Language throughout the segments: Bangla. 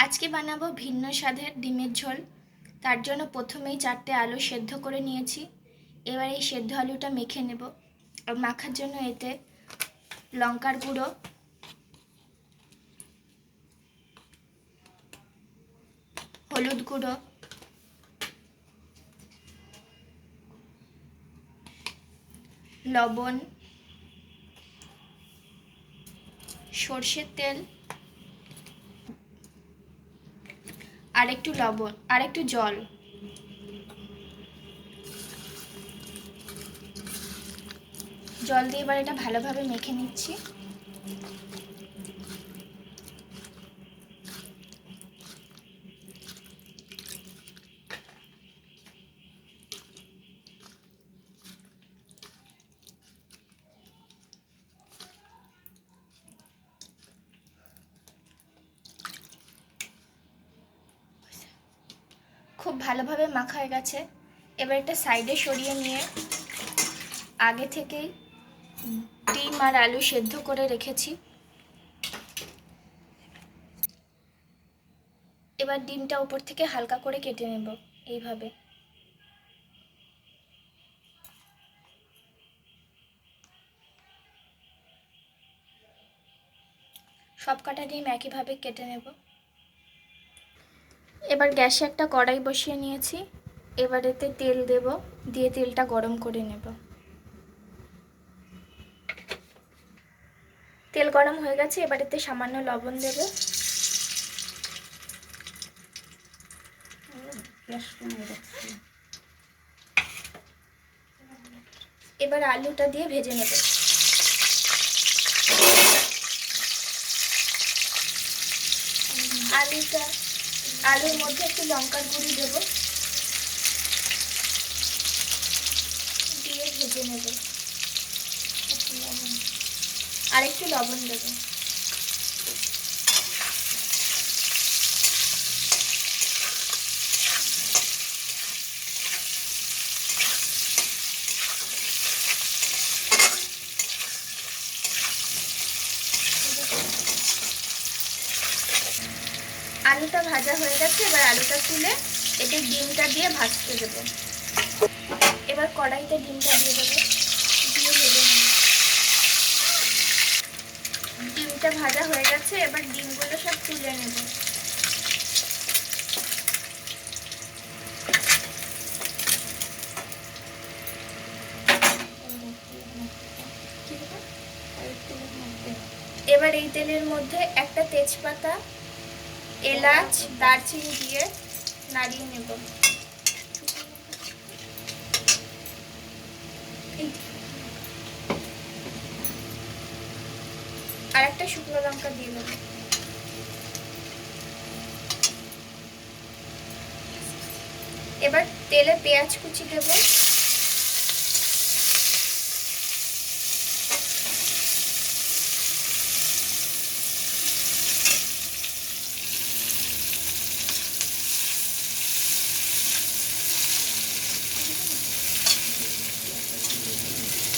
আজকে বানাবো ভিন্ন স্বাদের ডিমের ঝোল। তার জন্য প্রথমেই 4টে আলু সেদ্ধ করে নিয়েছি। এবার এই সেদ্ধ আলুটা মেখে নেব। আর মাখার জন্য এতে লঙ্কার গুঁড়ো, হলুদ গুঁড়ো, লবণ, সর্ষের তেল আর একটু লবণ আর একটু জল। জল দিয়ে এবার এটা ভালোভাবে মেখে নিচ্ছি। খুব ভালোভাবে মাখা হয়ে গেছে। এবার এটা সাইডে সরিয়ে নিয়ে আগে থেকেই ডিম আর আলু সেদ্ধ করে রেখেছি। এবার ডিমটা উপর থেকে হালকা করে কেটে নেব এইভাবে। সব কটা ডিম একইভাবে কেটে নেব। এবার গ্যাসে একটা কড়াই বসিয়ে নিয়েছি। এবার এতে তেল দেব, দিয়ে তেলটা গরম করে নেব। তেল গরম হয়ে গেছে, এবার এতে সামান্য লবণ দেব। এবার আলুটা দিয়ে ভেজে নেব। আলুর মধ্যে একটু লঙ্কার গুঁড়ি দেব, দিয়ে ভেজে নেব। আর একটু লবণ দেব। আলুটা ভাজা হয়ে গেছে, এবার আলুটা তুলে এতে ডিমটা দিয়ে ভাজতে দেব। এবার কড়াইতে ডিমটা দিয়ে দেবো, দিয়ে ভেজে নেব। ডিমটা ভাজা হয়ে গেছে, এবার ডিমগুলো সব তুলে নেব। এবার এই তেলের মধ্যে একটা তেজপাতা, এলাচ, দারচিনি দিয়ে নাড়িয়ে নেব। আর একটা শুকনো লঙ্কা দিয়ে দেব। এবার তেলে পেঁয়াজ কুচি দেব।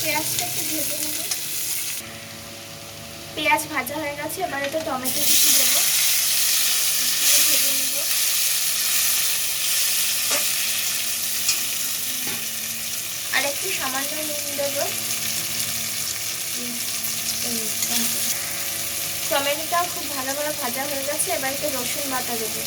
পেঁয়াজটা একটু ভেজে নেব। পেঁয়াজ ভাজা হয়ে গেছে, এবার এটা টমেটো কুচি দেব, ভেজে নেব। আর একটু সামান্য নুন দেব। টমেটোটাও খুব ভালোভাবে ভাজা হয়ে গেছে, এবার একটু রসুন বাটা দেবো।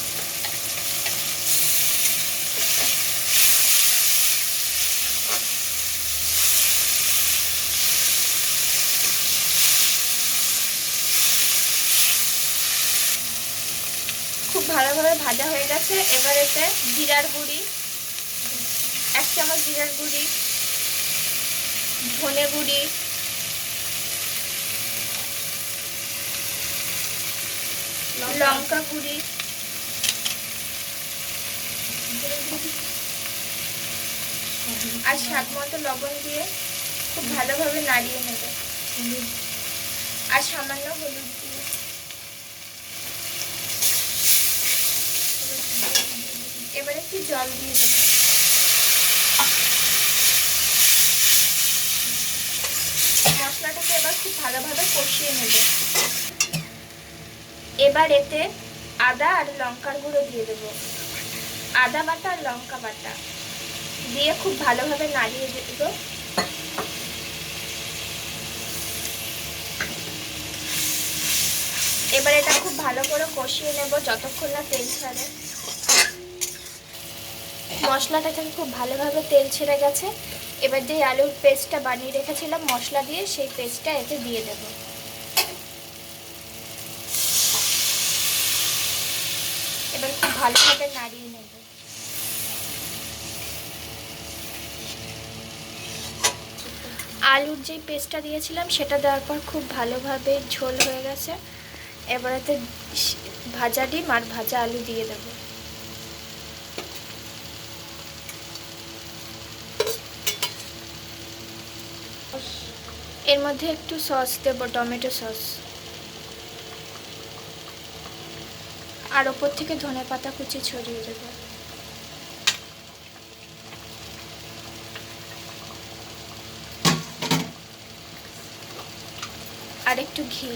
খুব ভালোভাবে ভাজা হয়ে গেছে, এবার এতে জিরার গুঁড়ি, 1 চামচ জিরার গুঁড়ি, ধনে গুঁড়ি, লঙ্কা গুঁড়ি আর স্বাদ মতো লবণ দিয়ে খুব ভালোভাবে নাড়িয়ে নেব। আর সামান্য হলুদ দিয়ে এবার একটু জল দিয়ে দেব। মশলাটাকে এবার খুব ভালোভাবে কষিয়ে নেব। এবার এতে আদা আর লঙ্কার গুঁড়ো দিয়ে দেবো, আদা বাটা আর লঙ্কা বাটা দিয়ে খুব ভালোভাবে নাড়িয়ে দেবো। এবার এটা খুব ভালো করে কষিয়ে নেব যতক্ষণ না তেল ছাড়ে। মশলাটা থেকে খুব ভালোভাবে তেল ছেড়ে গেছে। এবার যে আলুর পেস্টটা বানিয়ে রেখেছিলাম মশলা দিয়ে, সেই পেস্টটা এতে দিয়ে দেব। এবার খুব ভালোভাবে নাড়িয়ে নেব। আলুর যে পেস্টটা দিয়েছিলাম সেটা দেওয়ার পর খুব ভালোভাবে ঝোল হয়ে গেছে। এবার এতে ভাজা ডিম আর ভাজা আলু দিয়ে দেব। এর মধ্যে একটু সস দেব, টমেটো সস, আর ওপর থেকে ধনেপাতা কুচি ছড়িয়ে দেব। আর একটু ঘি।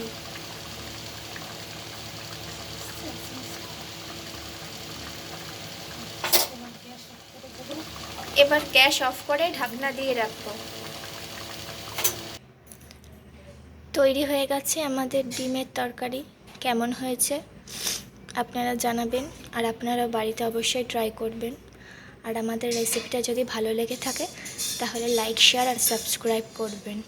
এবার গ্যাস অফ করে ঢাকনা দিয়ে রাখবো। তৈরি হয়ে গেছে আমাদের ডিমের তরকারি। কেমন হয়েছে আপনারা জানাবেন, আর আপনারা বাড়িতে অবশ্যই ট্রাই করবেন। আর আমাদের রেসিপিটা যদি ভালো লেগে থাকে তাহলে লাইক, শেয়ার আর সাবস্ক্রাইব করবেন।